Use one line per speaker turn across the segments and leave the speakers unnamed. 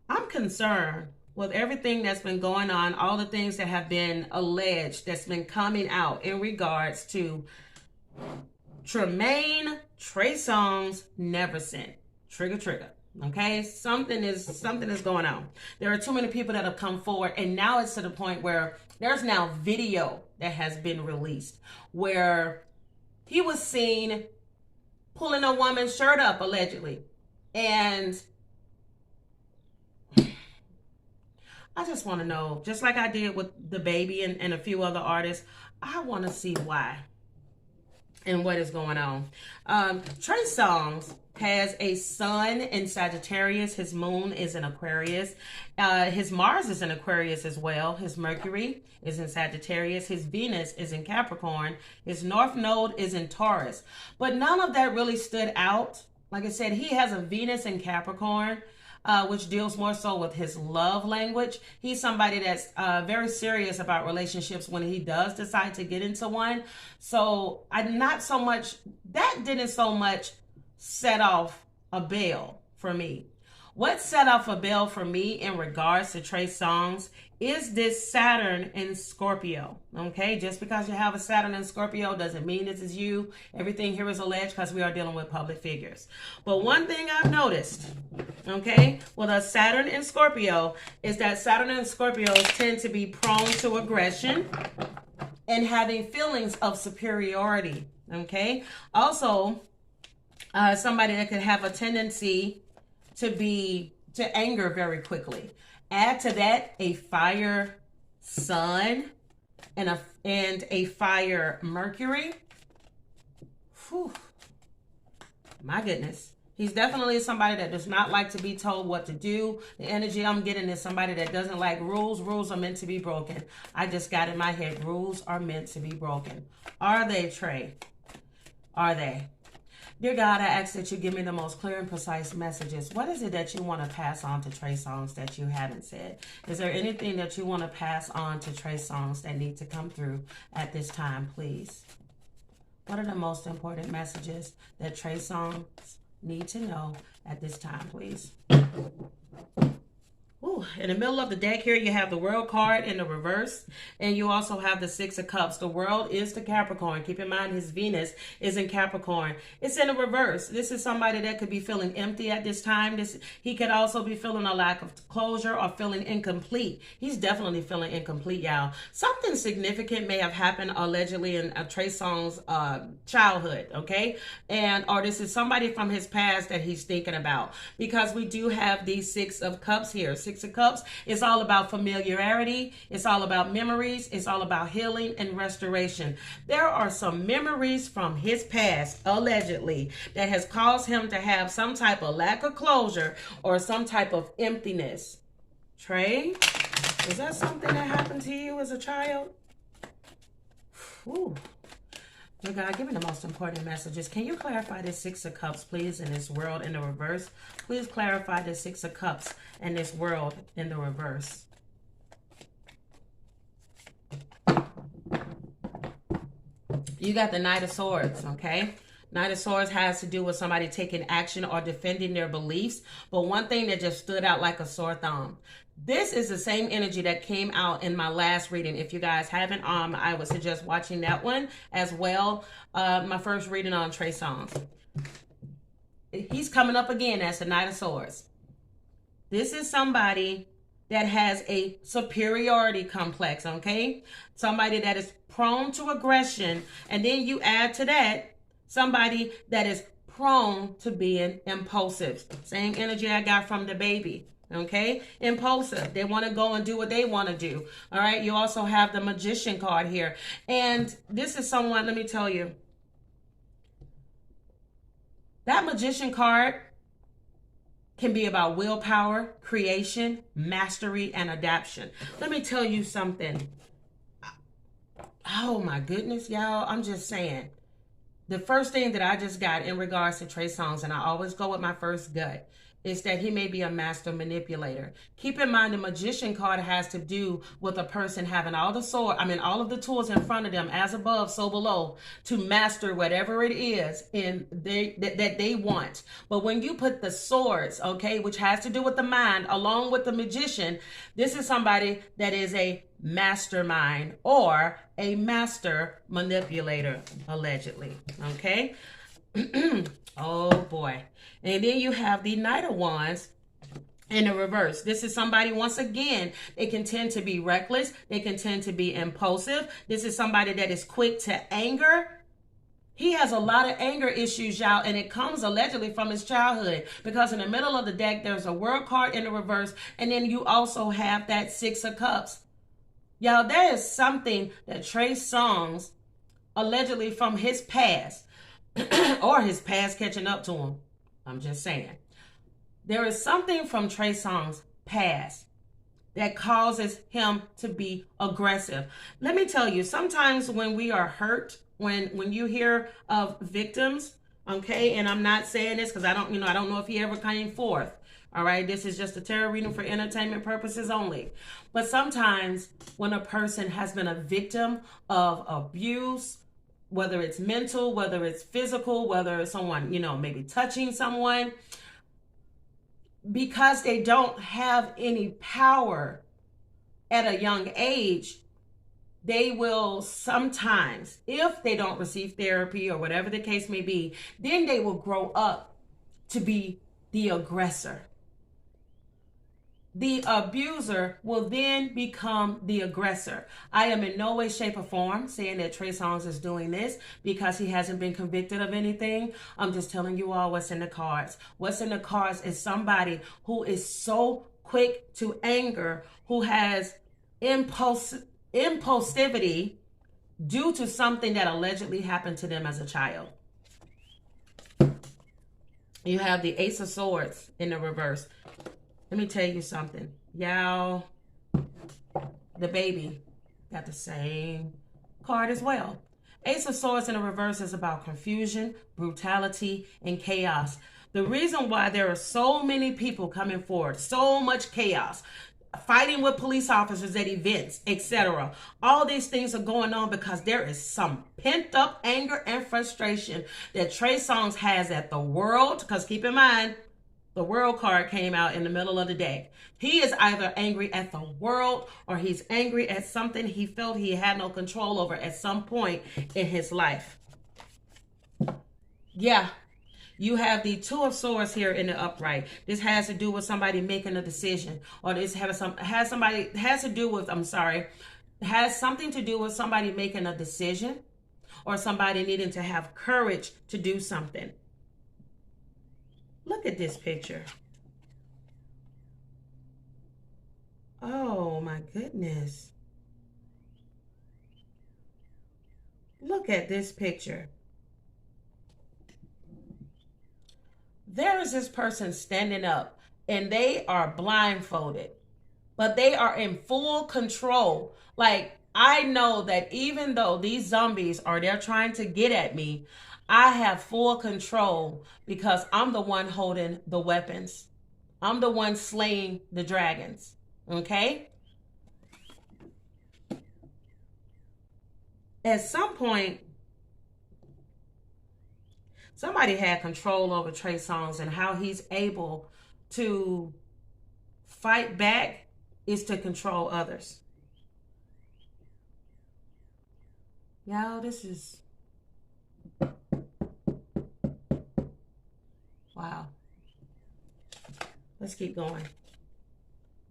I'm concerned with everything that's been going on, all the things that have been alleged, that's been coming out in regards to TREY Songs never sent. Trigger, trigger. Okay, something is going on. There are too many people that have come forward, and now it's to the point where there's now video that has been released where he was seen pulling a woman's shirt up allegedly, and I just want to know, just like I did with the baby and a few other artists, I want to see why and what is going on. TREY Songs has a sun in Sagittarius. His moon is in Aquarius. His Mars is in Aquarius as well. His Mercury is in Sagittarius. His Venus is in Capricorn. His North Node is in Taurus. But none of that really stood out. Like I said, he has a Venus in Capricorn, which deals more so with his love language. He's somebody that's very serious about relationships when he does decide to get into one. So that didn't so much set off a bell for me. What set off a bell for me in regards to TREY Songs is this Saturn in Scorpio. Okay, just because you have a Saturn in Scorpio doesn't mean this is you. Everything here is alleged because we are dealing with public figures. But one thing I've noticed, okay, with a Saturn in Scorpio is that Saturn in Scorpios tend to be prone to aggression and having feelings of superiority. Okay, also somebody that could have a tendency to anger very quickly. Add to that a fire sun and a fire Mercury. Whew. My goodness. He's definitely somebody that does not like to be told what to do. The energy I'm getting is somebody that doesn't like rules. Rules are meant to be broken. I just got in my head, rules are meant to be broken. Are they, Trey? Are they? Dear God, I ask that you give me the most clear and precise messages. What is it that you want to pass on to TREY Songs that you haven't said? Is there anything that you want to pass on to TREY Songs that need to come through at this time, please? What are the most important messages that TREY Songs need to know at this time, please? Ooh, in the middle of the deck here, you have the World card in the reverse, and you also have the Six of Cups. The World is the Capricorn. Keep in mind, his Venus is in Capricorn. It's in the reverse. This is somebody that could be feeling empty at this time. He could also be feeling a lack of closure or feeling incomplete. He's definitely feeling incomplete, y'all. Something significant may have happened allegedly in TREY Songs' childhood, okay? Or this is somebody from his past that he's thinking about, because we do have these Six of Cups here. Six of Cups is all about familiarity. It's all about memories. It's all about healing and restoration. There are some memories from his past, allegedly, that has caused him to have some type of lack of closure or some type of emptiness. Trey, is that something that happened to you as a child? Ooh. Dear God, give me the most important messages. Can you clarify this Six of Cups, please, in this World in the reverse? Please clarify this Six of Cups and this World in the reverse. You got the Knight of Swords, okay? Knight of Swords has to do with somebody taking action or defending their beliefs. But one thing that just stood out like a sore thumb. This is the same energy that came out in my last reading. If you guys haven't, I would suggest watching that one as well. My first reading on TREY Songs. He's coming up again as the Knight of Swords. This is somebody that has a superiority complex, okay? Somebody that is prone to aggression. And then you add to that somebody that is prone to being impulsive. Same energy I got from the baby. Okay, impulsive. They want to go and do what they want to do. All right, you also have the Magician card here. And this is someone, let me tell you, that Magician card can be about willpower, creation, mastery, and adaptation. Let me tell you something. Oh my goodness, y'all, I'm just saying. The first thing that I just got in regards to TREY Songs, and I always go with my first gut, is that he may be a master manipulator. Keep in mind, the magician card has to do with a person having all of the tools in front of them, as above, so below, to master whatever it is that they want. But when you put the swords, okay, which has to do with the mind, along with the magician, this is somebody that is a mastermind or a master manipulator, allegedly, okay? Oh boy. And then you have the Knight of Wands in the reverse. This is somebody, once again, they can tend to be reckless. They can tend to be impulsive. This is somebody that is quick to anger. He has a lot of anger issues, y'all, and it comes allegedly from his childhood, because in the middle of the deck, there's a World card in the reverse, and then you also have that Six of Cups. Y'all, there is something that TREY Songz, allegedly from his past, or his past catching up to him. I'm just saying. There is something from TREY Songz' past that causes him to be aggressive. Let me tell you, sometimes when we are hurt, when you hear of victims, okay, and I'm not saying this because I don't know if he ever came forth. All right, this is just a tarot reading for entertainment purposes only. But sometimes when a person has been a victim of abuse, whether it's mental, whether it's physical, whether it's someone, maybe touching someone, because they don't have any power at a young age, they will sometimes, if they don't receive therapy or whatever the case may be, then they will grow up to be the aggressor. The abuser will then become the aggressor. I am in no way, shape, or form saying that TREY Songz is doing this because he hasn't been convicted of anything. I'm just telling you all what's in the cards. What's in the cards is somebody who is so quick to anger, who has impulsivity due to something that allegedly happened to them as a child. You have the Ace of Swords in the reverse. Let me tell you something. Y'all, the baby got the same card as well. Ace of Swords in the reverse is about confusion, brutality, and chaos. The reason why there are so many people coming forward, so much chaos, fighting with police officers at events, etc. All these things are going on because there is some pent-up anger and frustration that TREY Songz has at the world. Because keep in mind, the World card came out in the middle of the deck. He is either angry at the world or he's angry at something he felt he had no control over at some point in his life. Yeah. You have the Two of Swords here in the upright. This has to do with somebody making a decision, or this has something to do with somebody making a decision, or somebody needing to have courage to do something. Look at this picture. Oh my goodness. Look at this picture. There is this person standing up and they are blindfolded, but they are in full control. Like, I know that even though these zombies are there trying to get at me, I have full control because I'm the one holding the weapons. I'm the one slaying the dragons. Okay? At some point, somebody had control over TREY Songz, and how he's able to fight back is to control others. Y'all, this is... wow. Let's keep going.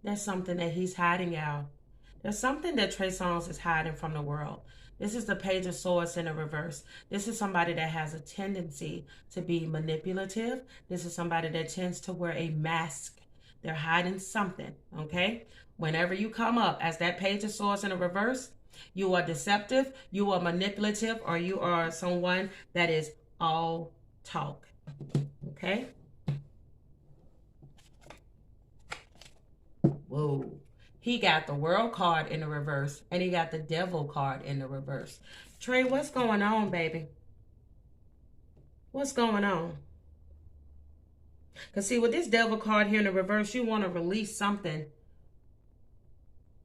There's something that he's hiding, y'all. There's something that TREY Songz is hiding from the world. This is the Page of Swords in the reverse. This is somebody that has a tendency to be manipulative. This is somebody that tends to wear a mask. They're hiding something, okay? Whenever you come up as that Page of Swords in the reverse, you are deceptive, you are manipulative, or you are someone that is all talk, okay? Whoa. He got the World card in the reverse, and he got the Devil card in the reverse. TREY, what's going on, baby? What's going on? Because see, with this devil card here in the reverse, you want to release something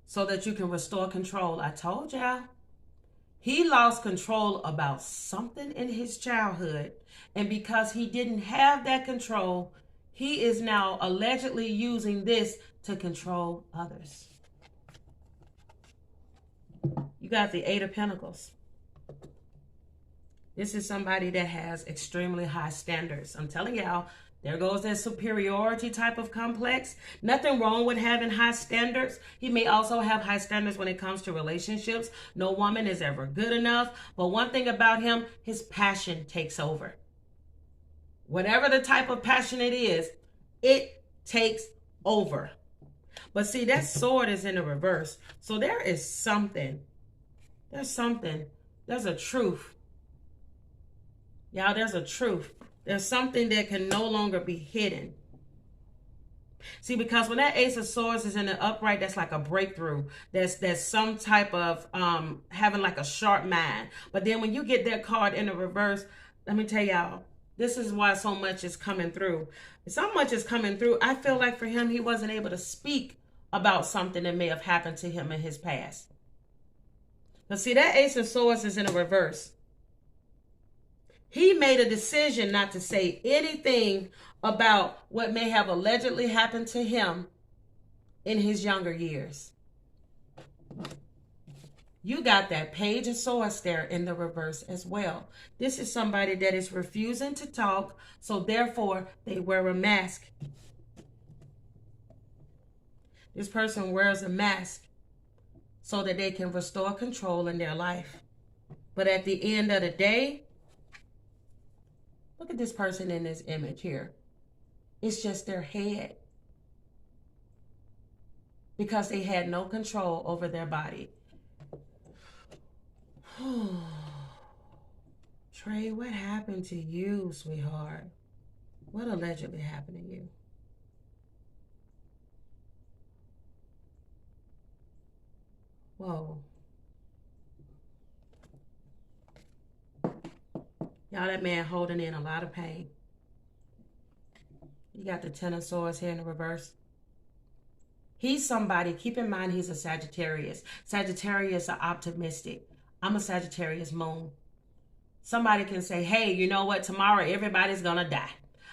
so that you can restore control. I told y'all. He lost control about something in his childhood. And because he didn't have that control, he is now allegedly using this to control others. You got the Eight of Pentacles. This is somebody that has extremely high standards. I'm telling y'all, there goes that superiority type of complex. Nothing wrong with having high standards. He may also have high standards when it comes to relationships. No woman is ever good enough. But one thing about him, his passion takes over. Whatever the type of passion it is, it takes over. But see, that sword is in the reverse. So there is something. There's something. There's a truth. Y'all, there's a truth. There's something that can no longer be hidden. See, because when that Ace of Swords is in the upright, that's like a breakthrough. There's some type of having like a sharp mind. But then when you get that card in the reverse, let me tell y'all, this is why so much is coming through. So much is coming through. I feel like for him, he wasn't able to speak about something that may have happened to him in his past. But see, that Ace of Swords is in a reverse. He made a decision not to say anything about what may have allegedly happened to him in his younger years. You got that Page of Swords there in the reverse as well. This is somebody that is refusing to talk, so therefore they wear a mask. This person wears a mask so that they can restore control in their life. But at the end of the day, look at this person in this image here. It's just their head. Because they had no control over their body. Trey, what happened to you, sweetheart? What allegedly happened to you? Whoa. Y'all, that man holding in a lot of pain. You got the Ten of Swords here in the reverse. He's somebody, keep in mind he's a Sagittarius. Sagittarius are optimistic. I'm a Sagittarius moon. Somebody can say, hey, you know what? Tomorrow everybody's going to die.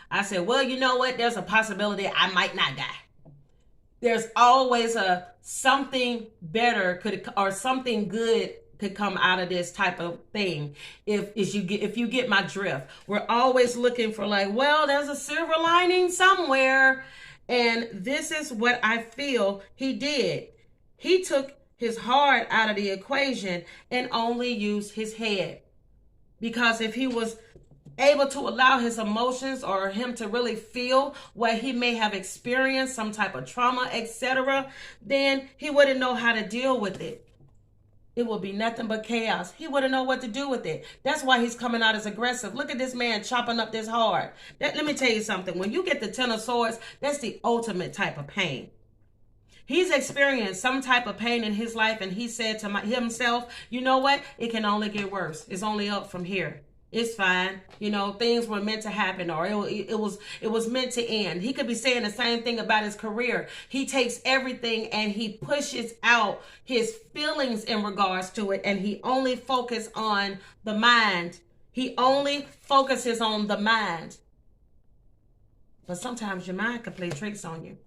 I said, well, you know what? There's a possibility I might not die. There's always something better or something good could come out of this type of thing. If you get my drift, we're always looking for like, well, there's a silver lining somewhere. And this is what I feel he did. He took his heart out of the equation and only used his head. Because if he was able to allow his emotions or him to really feel what he may have experienced, some type of trauma, etc., then he wouldn't know how to deal with it. It will be nothing but chaos. He wouldn't know what to do with it. That's why he's coming out as aggressive. Look at this man chopping up this heart. Let me tell you something. When you get the Ten of Swords, that's the ultimate type of pain. He's experienced some type of pain in his life, and he said to himself, you know what? It can only get worse. It's only up from here. It's fine. You know, things were meant to happen, or it was meant to end. He could be saying the same thing about his career. He takes everything and he pushes out his feelings in regards to it, and he only focuses on the mind. He only focuses on the mind. But sometimes your mind can play tricks on you.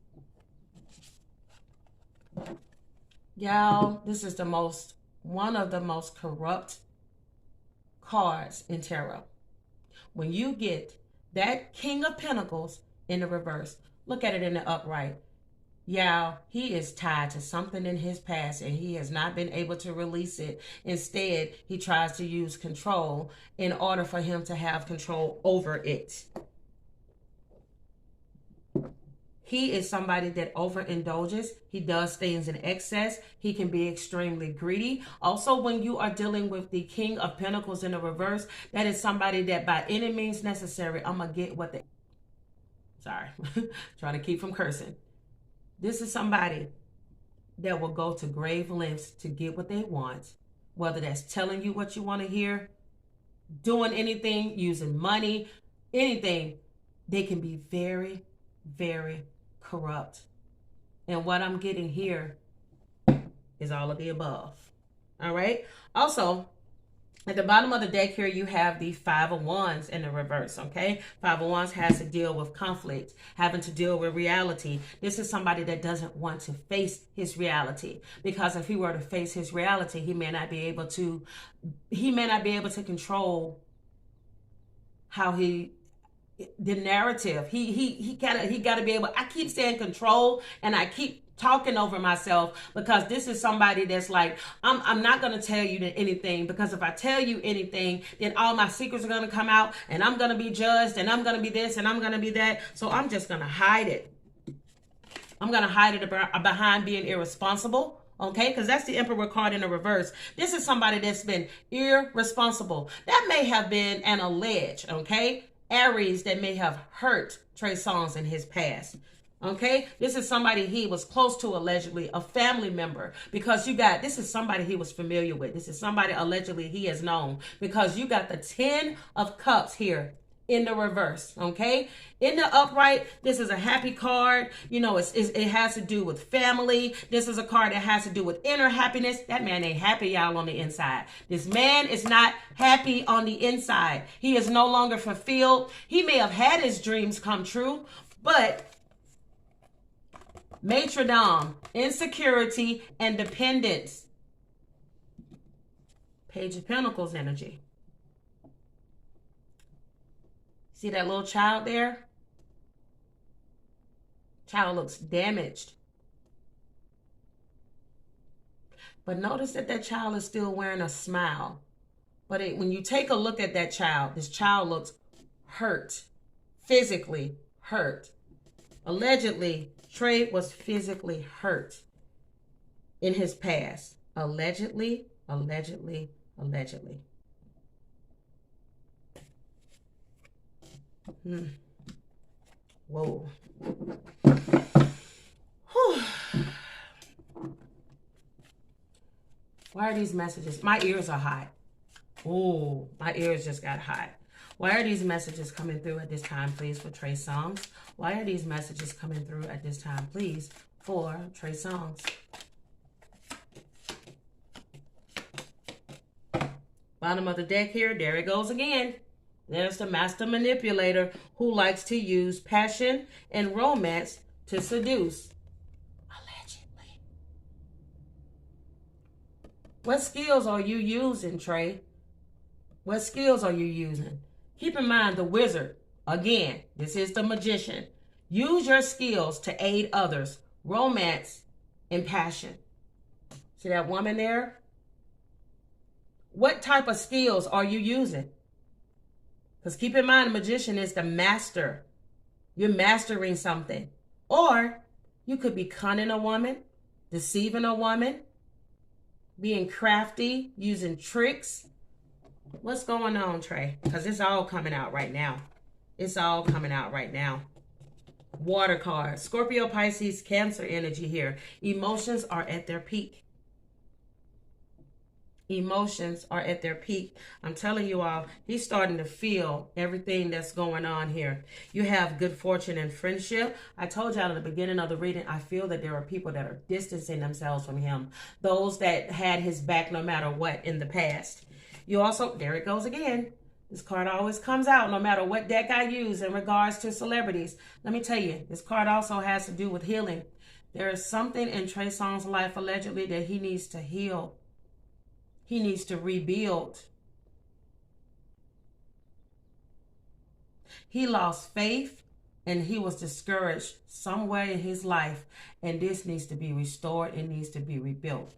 Y'all, this is one of the most corrupt cards in tarot. When you get that King of Pentacles in the reverse, look at it in the upright. Y'all, he is tied to something in his past and he has not been able to release it. Instead, he tries to use control in order for him to have control over it. He is somebody that overindulges. He does things in excess. He can be extremely greedy. Also, when you are dealing with the King of Pentacles in the reverse, that is somebody that by any means necessary, I'm going to get what they... Sorry, trying to keep from cursing. This is somebody that will go to grave lengths to get what they want, whether that's telling you what you want to hear, doing anything, using money, anything, they can be very, very corrupt. And what I'm getting here is all of the above. All right. Also, at the bottom of the deck here, you have the Five of Wands in the reverse, okay? Five of Wands has to deal with conflict, having to deal with reality. This is somebody that doesn't want to face his reality, because if he were to face his reality, he may not be able to control how the narrative. He gotta be able, I keep saying control, and I keep talking over myself, because this is somebody that's like, I'm not going to tell you anything, because if I tell you anything, then all my secrets are going to come out, and I'm going to be judged, and I'm going to be this, and I'm going to be that. So I'm just going to hide it. I'm going to hide it behind being irresponsible. Okay, because that's the Emperor card in the reverse. This is somebody that's been irresponsible. That may have been an alleged, okay, Aries that may have hurt Trey Songz in his past. Okay, this is somebody he was close to, allegedly, a family member, because this is somebody he was familiar with. This is somebody allegedly he has known, because you got the 10 of Cups here in the reverse. Okay, in the upright, this is a happy card. You know, it has to do with family. This is a card that has to do with inner happiness. That man ain't happy, y'all, on the inside. This man is not happy on the inside. He is no longer fulfilled. He may have had his dreams come true, but maitre d', insecurity, and dependence. Page of Pentacles energy. See that little child there? Child looks damaged. But notice that that child is still wearing a smile. But when you take a look at that child, this child looks hurt, physically hurt. Allegedly, Trey was physically hurt in his past. Allegedly, allegedly, allegedly. Whoa. Whew. Why are these messages? My ears are hot. Oh, my ears just got hot. Why are these messages coming through at this time, please, for Trey Songz? Why are these messages coming through at this time, please, for Trey Songz? Bottom of the deck here, there it goes again. There's the master manipulator who likes to use passion and romance to seduce. Allegedly. What skills are you using, Trey? What skills are you using? Keep in mind the wizard. Again, this is the magician. Use your skills to aid others. Romance and passion. See that woman there? What type of skills are you using? Because keep in mind, the magician is the master. You're mastering something. Or you could be cunning a woman, deceiving a woman, being crafty, using tricks. What's going on, Trey? Because it's all coming out right now. It's all coming out right now. Water card. Scorpio, Pisces, Cancer energy here. Emotions are at their peak. Emotions are at their peak. I'm telling you all, he's starting to feel everything that's going on here. You have good fortune and friendship. I told y'all at the beginning of the reading, I feel that there are people that are distancing themselves from him. Those that had his back no matter what in the past. You also, there it goes again. This card always comes out no matter what deck I use in regards to celebrities. Let me tell you, this card also has to do with healing. There is something in Trey Songz's life allegedly that he needs to heal. He needs to rebuild. He lost faith and he was discouraged somewhere in his life, and this needs to be restored. It needs to be rebuilt.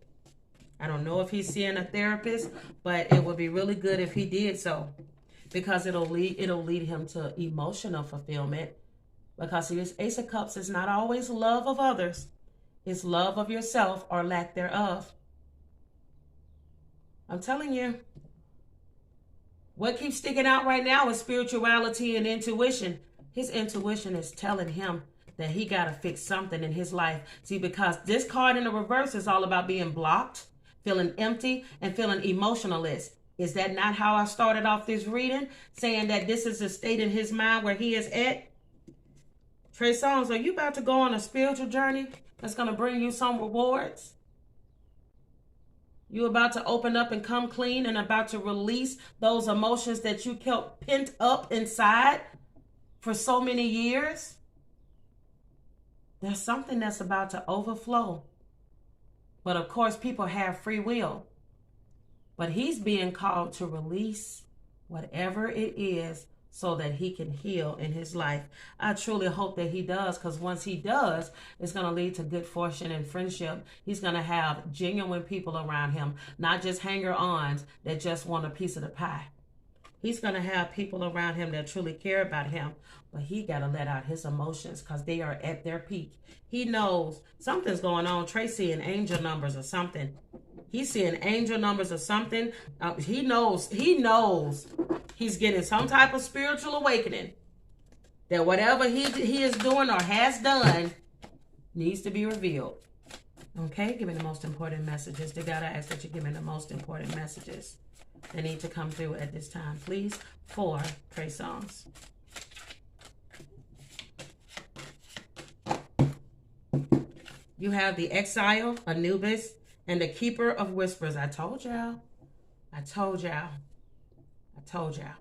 I don't know if he's seeing a therapist, but it would be really good if he did so, because it'll lead him to emotional fulfillment. Because this Ace of Cups is not always love of others. It's love of yourself or lack thereof. I'm telling you. What keeps sticking out right now is spirituality and intuition. His intuition is telling him that he got to fix something in his life. See, because this card in the reverse is all about being blocked, feeling empty, and feeling emotionless. Is that not how I started off this reading? Saying that this is a state in his mind where he is at? Trey Songz, are you about to go on a spiritual journey that's going to bring you some rewards? You about to open up and come clean and about to release those emotions that you kept pent up inside for so many years? There's something that's about to overflow. But of course, people have free will. But he's being called to release whatever it is so that he can heal in his life. I truly hope that he does, because once he does, it's going to lead to good fortune and friendship. He's going to have genuine people around him, not just hanger-ons that just want a piece of the pie. He's going to have people around him that truly care about him, but he got to let out his emotions because they are at their peak. He knows something's going on. Trey seeing angel numbers or something. He's seeing angel numbers or something. He knows he's getting some type of spiritual awakening. That whatever he is doing or has done needs to be revealed. Okay, give me the most important messages. They gotta ask that you give me the most important messages that need to come through at this time, please, for Trey Songz. You have the Exile, Anubis, and the Keeper of Whispers. I told y'all. I told y'all. I told y'all.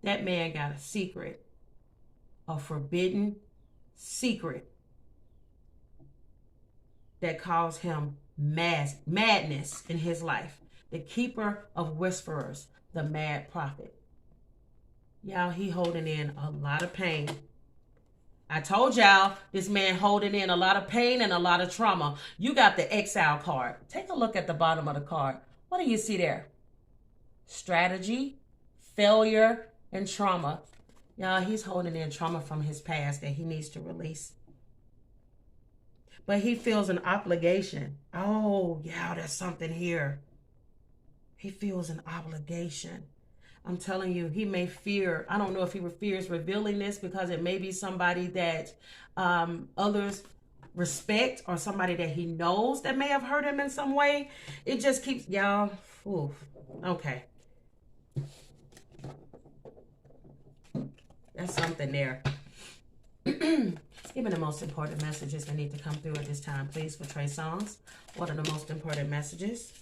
That man got a secret. A forbidden secret that caused him madness in his life. The Keeper of Whisperers, the Mad Prophet. Y'all, he holding in a lot of pain. I told y'all, this man holding in a lot of pain and a lot of trauma. You got the Exile card. Take a look at the bottom of the card. What do you see there? Strategy, failure, and trauma. Y'all, he's holding in trauma from his past that he needs to release. But he feels an obligation. Oh, yeah, there's something here. He feels an obligation. I'm telling you, he may fear. I don't know if he fears revealing this because it may be somebody that others respect or somebody that he knows that may have hurt him in some way. It just keeps, y'all, oof, okay. That's something there. Give me the most important messages that need to come through at this time, please, for Trey Songz. What are the most important messages?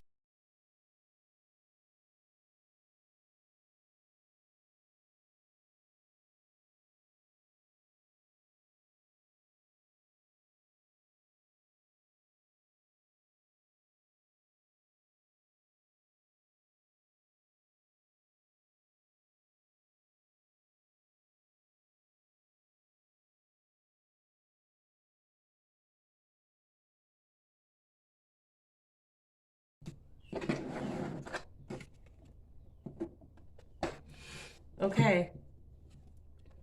Okay.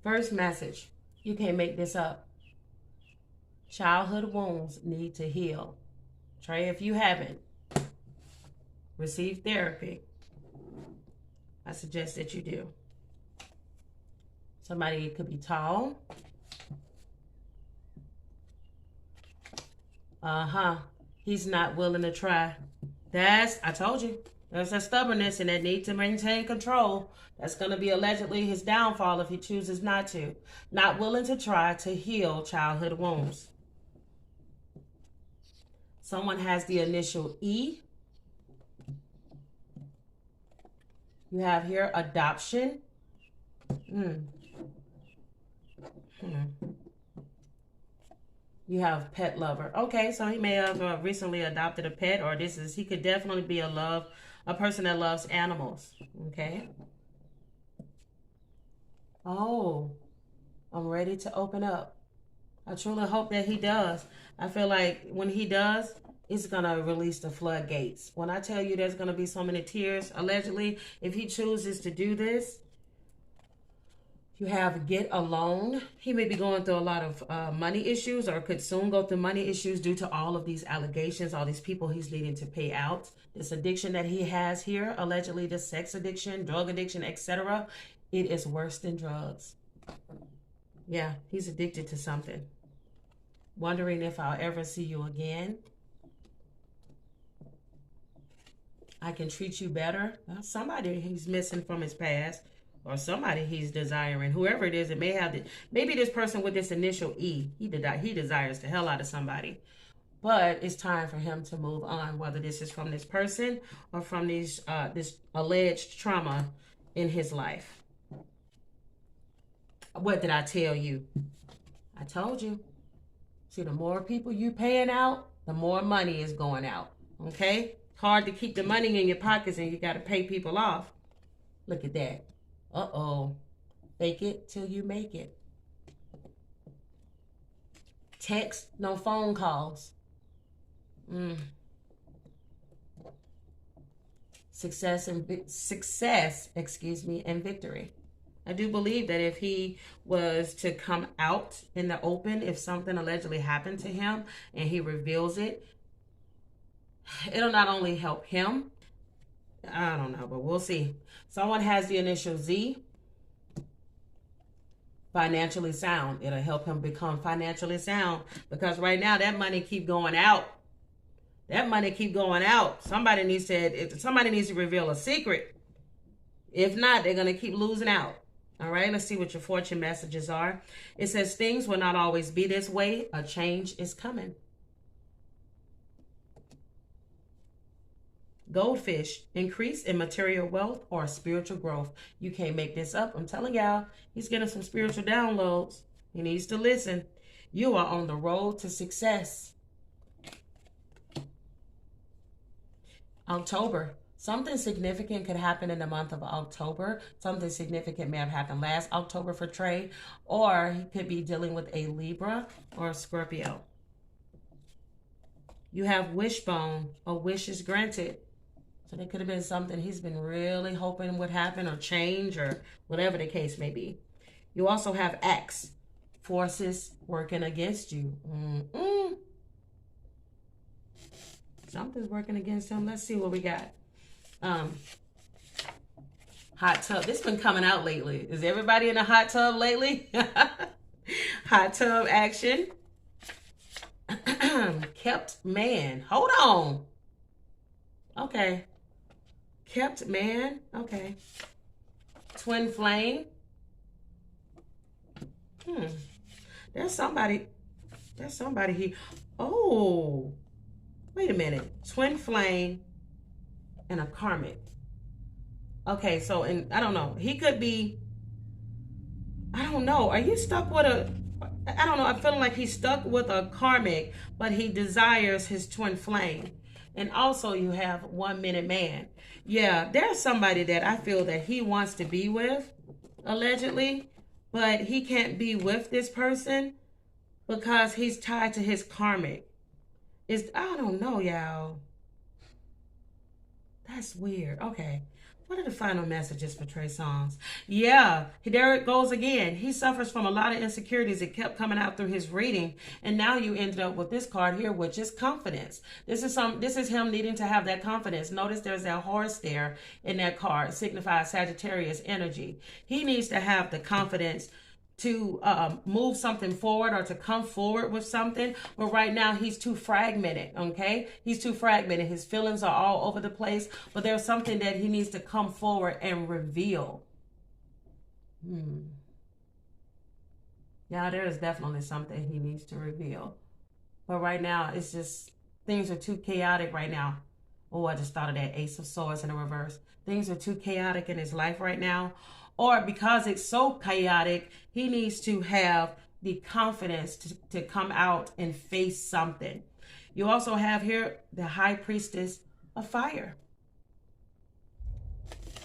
First message. You can't make this up. Childhood wounds need to heal. Trey, if you haven't received therapy, I suggest that you do. Somebody could be tall. He's not willing to try. I told you. There's a stubbornness and that need to maintain control. That's going to be allegedly his downfall if he chooses not to. Not willing to try to heal childhood wounds. Someone has the initial E. You have here adoption. You have pet lover. Okay, so he may have recently adopted a pet, or he could definitely be a person that loves animals. Okay. Oh, I'm ready to open up. I truly hope that he does. I feel like when he does, it's going to release the floodgates. When I tell you there's going to be so many tears, allegedly, if he chooses to do this, you have get a loan. He may be going through a lot of money issues or could soon go through money issues due to all of these allegations, all these people he's needing to pay out. This addiction that he has here, allegedly the sex addiction, drug addiction, etc., it is worse than drugs. Yeah, he's addicted to something. Wondering if I'll ever see you again. I can treat you better. Well, somebody he's missing from his past. or somebody he's desiring. Whoever it is, it may have maybe this person with this initial E, he desires the hell out of somebody. But it's time for him to move on, whether this is from this person or from this alleged trauma in his life. What did I tell you? I told you. See, the more people you paying out, the more money is going out. Okay? Hard to keep the money in your pockets and you got to pay people off. Look at that. Uh-oh. Fake it till you make it. Text, no phone calls. Success, and victory. I do believe that if he was to come out in the open, if something allegedly happened to him and he reveals it, it'll not only help him, I don't know, but we'll see. Someone has the initial Z. Financially sound. It'll help him become financially sound, because right now that money keep going out. That money keep going out. Somebody needs to reveal a secret. If not, they're going to keep losing out. All right, let's see what your fortune messages are. It says things will not always be this way. A change is coming. Goldfish, increase in material wealth or spiritual growth. You can't make this up. I'm telling y'all, he's getting some spiritual downloads. He needs to listen. You are on the road to success. October. Something significant could happen in the month of October. Something significant may have happened last October for Trey, or he could be dealing with a Libra or a Scorpio. You have wishbone, a wish is granted. So there could have been something he's been really hoping would happen or change or whatever the case may be. You also have X, forces working against you. Something's working against him. Let's see what we got. Hot tub. This been coming out lately. Is everybody in a hot tub lately? Hot tub action. Kept man. Hold on. Okay. Kept man. Okay. Twin flame. There's somebody here. Oh. Wait a minute. Twin flame and a karmic. Okay, so, and I don't know. He could be, I don't know. Are you stuck with I don't know. I'm feeling like he's stuck with a karmic, but he desires his twin flame. And also you have 1 minute man. Yeah, there's somebody that I feel that he wants to be with, allegedly, but he can't be with this person because he's tied to his karmic. I don't know, y'all. That's weird. Okay. What are the final messages for TREY Songs? Yeah, there it goes again. He suffers from a lot of insecurities that kept coming out through his reading. And now you ended up with this card here, which is confidence. This is him needing to have that confidence. Notice there's that horse there in that card. It signifies Sagittarius energy. He needs to have the confidence to move something forward or to come forward with something, but right now he's too fragmented. Okay, he's too fragmented. His feelings are all over the place, but there's something that he needs to come forward and reveal. Now there is definitely something he needs to reveal, but right now it's just things are too chaotic right now. Oh, I just thought of that Ace of Swords in the reverse. Things are too chaotic in his life right now. Or because it's so chaotic, he needs to have the confidence to come out and face something. You also have here the High Priestess of Fire.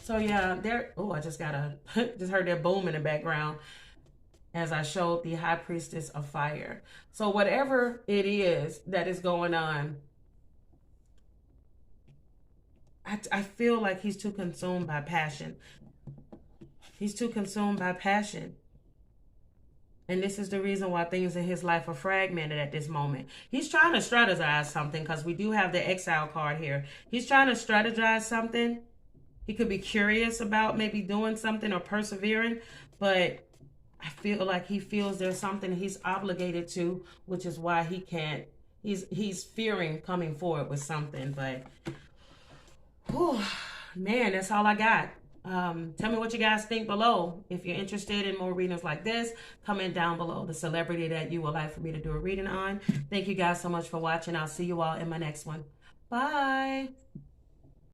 So yeah, I just heard that boom in the background as I showed the High Priestess of Fire. So whatever it is that is going on, I feel like he's too consumed by passion. He's too consumed by passion. And this is the reason why things in his life are fragmented at this moment. He's trying to strategize something because we do have the Exile card here. He's trying to strategize something. He could be curious about maybe doing something or persevering, but I feel like he feels there's something he's obligated to, which is why he can't. He's fearing coming forward with something, but whew, man, that's all I got. Tell me what you guys think below. If you're interested in more readings like this, comment down below the celebrity that you would like for me to do a reading on. Thank you guys so much for watching. I'll see you all in my next one. Bye.